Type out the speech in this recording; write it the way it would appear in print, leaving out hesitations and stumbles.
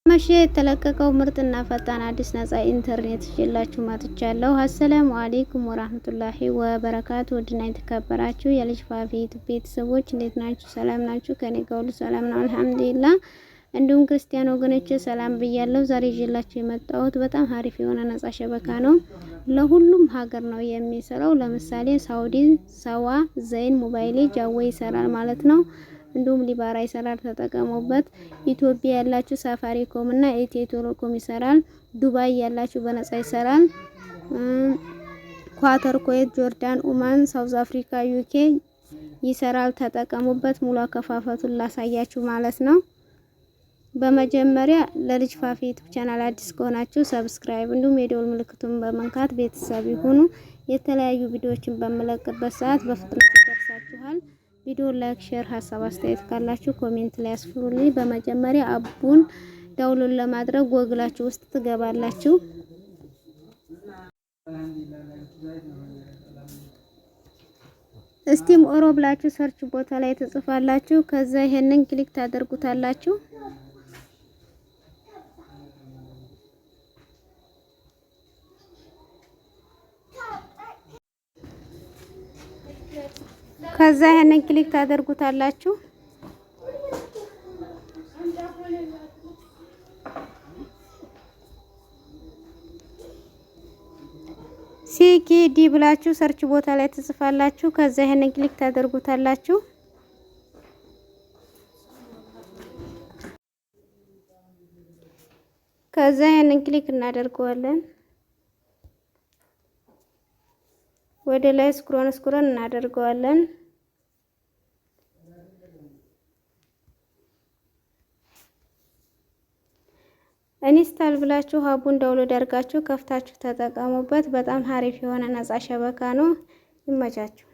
መቼ የተለቀቀው ምርጥና ፈጣን አዲስ ነፃ ኢንተርኔት ይዤላችሁ መጥቻለሁ። አሰላሙ አለይኩም ወራህመቱላሂ ወበረካቱ። ውድና የተከበራችሁ የልጅ ፋፊ ቤተሰቦች እንዴት ናችሁ? ሰላም ናችሁ? ከኔ ጋር ሁሉ ሰላም ነው አልሐምዱሊላህ። እንዲሁም ክርስቲያን ወገኖቼ ሰላም ብያለሁ። ዛሬ ይዤላችሁ የመጣሁት በጣም አሪፍ የሆነ ነፃ ሸበካ ነው። ለሁሉም ሀገር ነው የሚሰራው። ለምሳሌ ሳውዲ፣ ሰዋ፣ ዘይን፣ ሞባይል፣ ጃዌ ይሰራል ማለት ነው። እንዲሁም ሊባራ ይሰራል፣ ተጠቀሙበት። ኢትዮጵያ ያላችሁ ሳፋሪኮም እና ኢትዮ ቴሌኮም ይሰራል። ዱባይ ያላችሁ በነፃ ይሰራል። ኳተር፣ ኩዌት፣ ጆርዳን፣ ኦማን፣ ሳውዝ አፍሪካ፣ ዩኬ ይሰራል፣ ተጠቀሙበት። ሙሉ አከፋፈቱን ላሳያችሁ ማለት ነው። በመጀመሪያ ለልጅ ፋፊ ዩቲዩብ ቻናል አዲስ ከሆናችሁ ሰብስክራይብ እንዲሁም የደወል ምልክቱን በመንካት ቤተሰብ ይሁኑ። የተለያዩ ቪዲዮዎችን በመለቅበት ሰዓት በፍጥነት ይደርሳችኋል። ቪዲዮ ላይክ፣ ሼር፣ ሀሳብ አስተያየት ካላችሁ ኮሜንት ላይ አስፍሩልኝ። በመጀመሪያ አፑን ዳውንሎድ ለማድረግ ጎግላችሁ ውስጥ ትገባላችሁ። ስቲም ኦሮ ብላችሁ ሰርች ቦታ ላይ ትጽፋላችሁ። ከዛ ይሄንን ክሊክ ታደርጉታላችሁ። ከዛ ይሄንን ክሊክ ታደርጉታላችሁ። ሲኬዲ ብላችሁ ሰርች ቦታ ላይ ትጽፋላችሁ። ከዛ ይሄንን ክሊክ ታደርጉታላችሁ። ከዛ ይሄንን ክሊክ እናደርገዋለን። ወደ ላይ ስክሮን እናደርገዋለን። ኢንስታል ብላችሁ አፑን ዳውንሎድ አድርጋችሁ ከፍታችሁ ተጠቀሙበት። በጣም አሪፍ የሆነ ነፃ ሸበካ ነው። ይመቻችሁ።